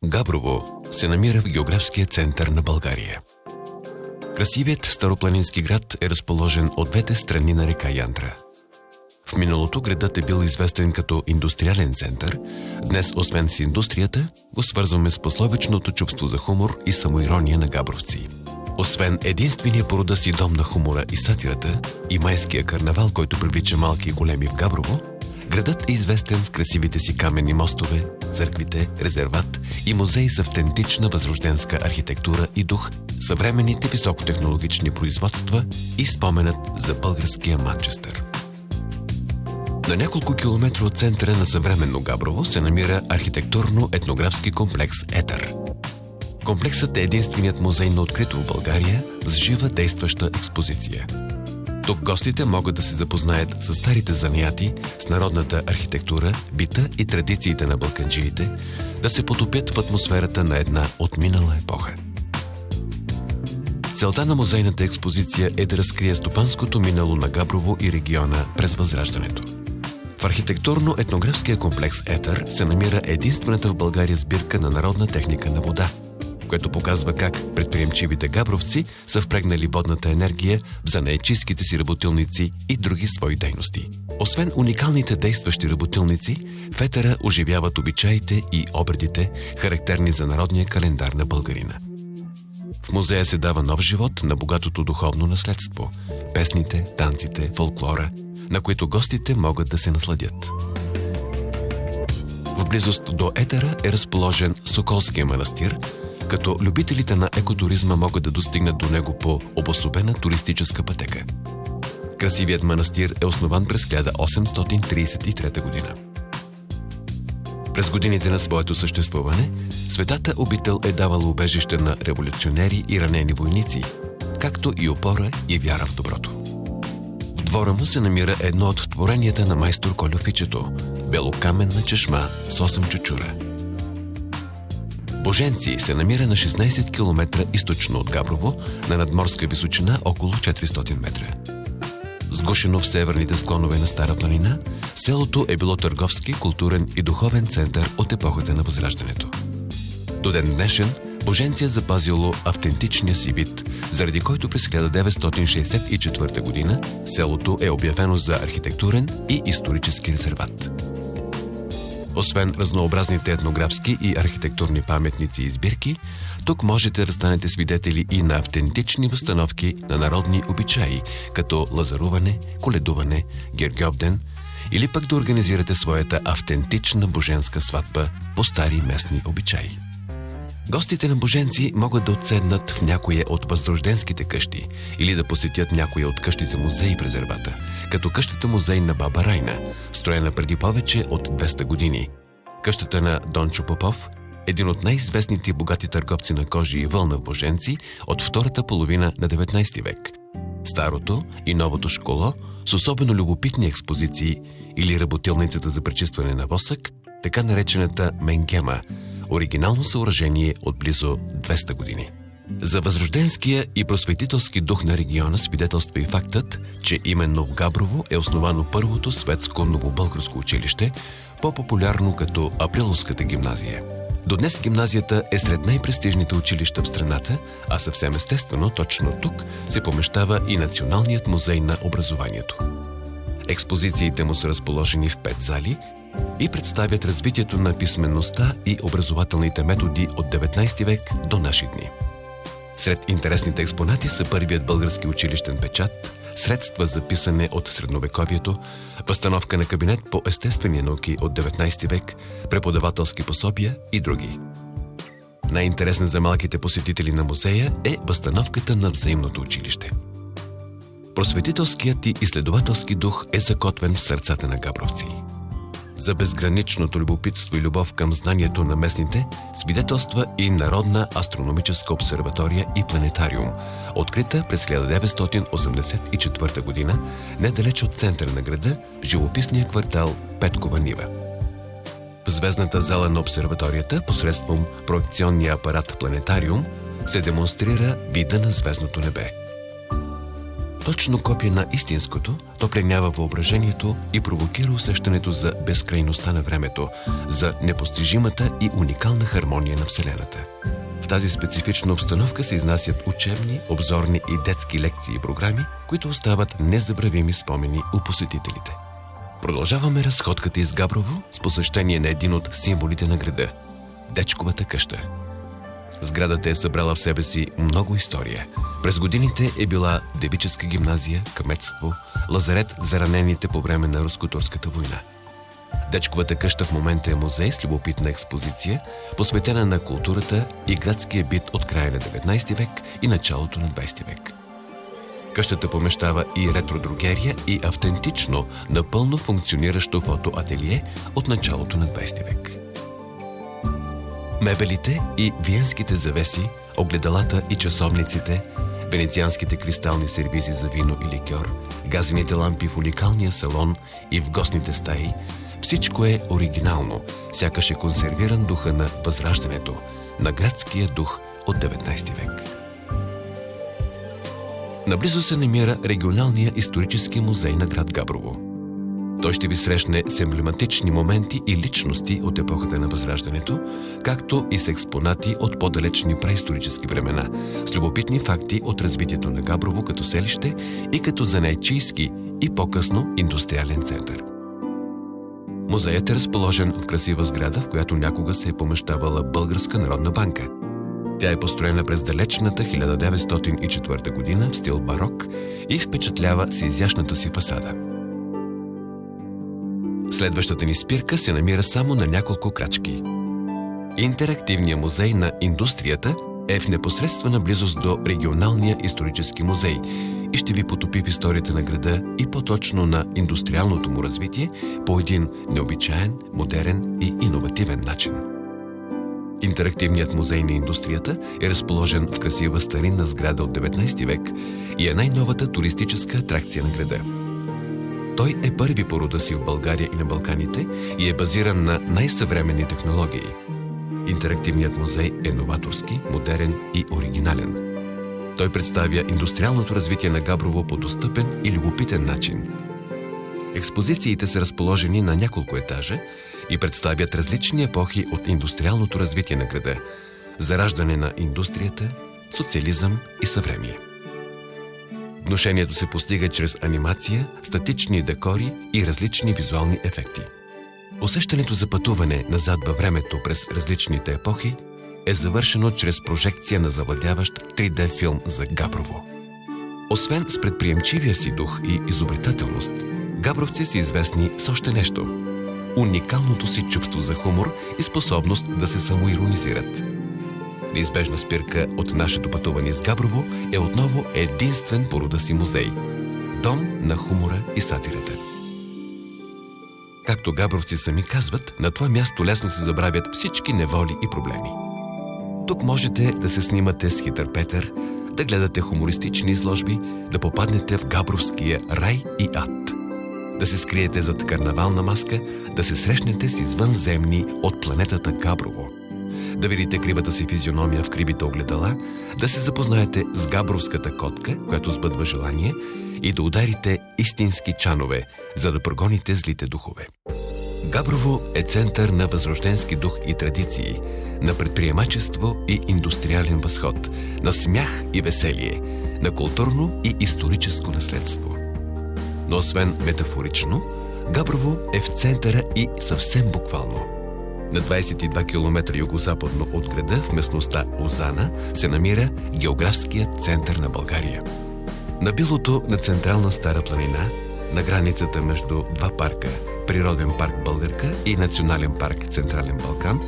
Габрово се намира в географския център на България. Красивият старопланински град е разположен от двете страни на река Янтра. В миналото градът е бил известен като индустриален център. Днес, освен с индустрията, го свързваме с пословичното чувство за хумор и самоирония на габровци. Освен единствения по рода си дом на хумора и сатирата и майския карнавал, който привлича малки и големи в Габрово, градът е известен с красивите си каменни мостове, църквите, резерват и музей с автентична възрожденска архитектура и дух, съвременните високотехнологични производства и споменът за българския Манчестър. На няколко километра от центъра на съвременно Габрово се намира архитектурно-етнографски комплекс Етър. Комплексът е единственият музей на открито в България с жива действаща експозиция. Тук гостите могат да се запознаят с старите занаяти, с народната архитектура, бита и традициите на балканджиите, да се потопят в атмосферата на една отминала епоха. Целта на музейната експозиция е да разкрие стопанското минало на Габрово и региона през Възраждането. В архитектурно-етнографския комплекс Етър се намира единствената в България сбирка на народна техника на вода, което показва как предприемчивите габровци са впрегнали водната енергия в занаятчийските си работилници и други свои дейности. Освен уникалните действащи работилници, в Етъра оживяват обичаите и обредите, характерни за народния календар на българина. В музея се дава нов живот на богатото духовно наследство, песните, танците, фолклора, на които гостите могат да се насладят. В близост до Етъра е разположен Соколския манастир, като любителите на екотуризма могат да достигнат до него по обособена туристическа пътека. Красивият манастир е основан през 1833 година. През годините на своето съществуване, светата обител е давала убежище на революционери и ранени войници, както и опора и вяра в доброто. В двора му се намира едно от творенията на майстор Кольо Фичето – белокаменна чешма с 8 чучура. Боженци се намира на 16 км източно от Габрово, на надморска височина около 400 метра. Сгушено в северните склонове на Стара планина, селото е било търговски, културен и духовен център от епохата на Възраждането. До ден днешен Боженци е запазило автентичния си вид, заради който през 1964 година селото е обявено за архитектурен и исторически резерват. Освен разнообразните етнографски и архитектурни паметници и сбирки, тук можете да станете свидетели и на автентични възстановки на народни обичаи, като лазаруване, коледуване, Гергьовден, или пък да организирате своята автентична боженска сватба по стари местни обичаи. Гостите на Боженци могат да отседнат в някоя от възрожденските къщи или да посетят някоя от къщите музеи в резервата, като къщата музей на баба Райна, строена преди повече от 200 години. Къщата на Дончо Попов, един от най-известните богати търговци на кожи и вълна в Боженци от втората половина на 19 век. Старото и новото школо с особено любопитни експозиции или работилницата за пречистване на восък, така наречената Менгема, оригинално съоръжение от близо 200 години. За възрожденския и просветителски дух на региона свидетелства и фактът, че именно в Габрово е основано първото светско новобългарско училище, по-популярно като Априловската гимназия. До днес гимназията е сред най-престижните училища в страната, а съвсем естествено точно тук се помещава и Националният музей на образованието. Експозициите му са разположени в 5 зали и представят развитието на писмеността и образователните методи от 19 век до наши дни. Сред интересните експонати са първият български училищен печат, средства за писане от средновековието, възстановка на кабинет по естествени науки от 19 век, преподавателски пособия и други. Най-интересна за малките посетители на музея е възстановката на взаимното училище. Просветителският и изследователски дух е закотвен в сърцата на габровци. За безграничното любопитство и любов към знанието на местните свидетелства и Народна астрономическа обсерватория и планетариум, открита през 1984 година, недалеч от центъра на града, в живописния квартал Петкова нива. В звездната зала на обсерваторията, посредством проекционния апарат планетариум, се демонстрира вида на звездното небе. Точно копие на истинското, то пленява въображението и провокира усещането за безкрайността на времето, за непостижимата и уникална хармония на Вселената. В тази специфична обстановка се изнасят учебни, обзорни и детски лекции и програми, които остават незабравими спомени у посетителите. Продължаваме разходката из Габрово с посещение на един от символите на града – Дечковата къща. Сградата е събрала в себе си много история. През годините е била девическа гимназия, кметство, лазарет за ранените по време на Руско-турската война. Дечковата къща в момента е музей с любопитна експозиция, посветена на културата и градския бит от края на 19 век и началото на 20 век. Къщата помещава и ретродрогерия и автентично, напълно функциониращо фотоателие от началото на 20 век. Мебелите и виенските завеси, огледалата и часовниците, венецианските кристални сервизи за вино и ликьор, газените лампи в уникалния салон и в гостните стаи, всичко е оригинално, сякаш е консервиран духа на Възраждането, на градския дух от 19 век. Наблизо се намира регионалния исторически музей на град Габрово. Той ще ви срещне с емблематични моменти и личности от епохата на Възраждането, както и с експонати от по-далечни праисторически времена, с любопитни факти от развитието на Габрово като селище и като занаятчийски и по-късно индустриален център. Музеят е разположен в красива сграда, в която някога се е помещавала Българска народна банка. Тя е построена през далечната 1904 година в стил барок и впечатлява с изящната си фасада. Следващата ни спирка се намира само на няколко крачки. Интерактивният музей на индустрията е в непосредствена близост до регионалния исторически музей и ще ви потопи в историята на града и по-точно на индустриалното му развитие по един необичаен, модерен и иновативен начин. Интерактивният музей на индустрията е разположен в красива старинна сграда от 19 век и е най-новата туристическа атракция на града. Той е първи по рода си в България и на Балканите и е базиран на най-съвременни технологии. Интерактивният музей е новаторски, модерен и оригинален. Той представя индустриалното развитие на Габрово по достъпен и любопитен начин. Експозициите са разположени на няколко етажа и представят различни епохи от индустриалното развитие на града, зараждане на индустрията, социализъм и съвремие. Внушението се постига чрез анимация, статични декори и различни визуални ефекти. Усещането за пътуване назад във времето през различните епохи е завършено чрез прожекция на завладяващ 3D филм за Габрово. Освен с предприемчивия си дух и изобретателност, габровци са известни с още нещо – уникалното си чувство за хумор и способност да се самоиронизират. Неизбежна спирка от нашето пътуване с Габрово е отново единствен по рода си музей – дом на хумора и сатирата. Както габровци сами казват, на това място лесно се забравят всички неволи и проблеми. Тук можете да се снимате с Хитър Петър, да гледате хумористични изложби, да попаднете в габровския рай и ад, да се скриете зад карнавална маска, да се срещнете с извънземни от планетата Габрово, да видите кривата си физиономия в кривите огледала, да се запознаете с габровската котка, която сбъдва желание, и да ударите истински чанове, за да прогоните злите духове. Габрово е център на възрожденски дух и традиции, на предприемачество и индустриален възход, на смях и веселие, на културно и историческо наследство. Но освен метафорично, Габрово е в центъра и съвсем буквално. На 22 км югозападно от града, в местността Озана, се намира географският център на България. На билото на Централна Стара планина, на границата между два парка – Природен парк Българка и Национален парк Централен Балкан,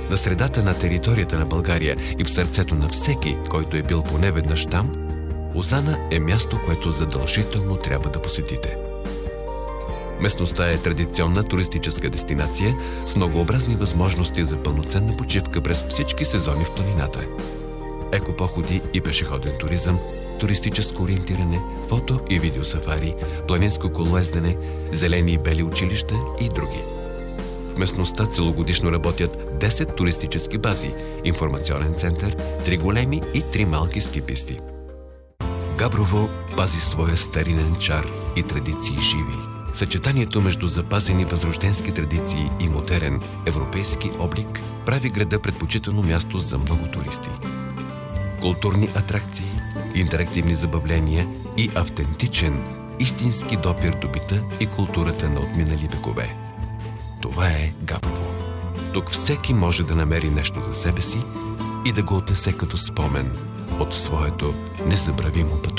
на средата на територията на България и в сърцето на всеки, който е бил поне веднъж там, Озана е място, което задължително трябва да посетите. Местността е традиционна туристическа дестинация с многообразни възможности за пълноценна почивка през всички сезони в планината. Екопоходи и пешеходен туризъм, туристическо ориентиране, фото и видеосафари, планинско колоездене, зелени и бели училища и други. В местността целогодишно работят 10 туристически бази, информационен център, 3 големи и 3 малки ски писти. Габрово пази своя старинен чар и традиции живи. Съчетанието между запазени възрожденски традиции и модерен европейски облик прави града предпочитано място за много туристи. Културни атракции, интерактивни забавления и автентичен, истински допир до бита и културата на отминали векове. Това е Габрово. Тук всеки може да намери нещо за себе си и да го отнесе като спомен от своето незабравимо пътуване.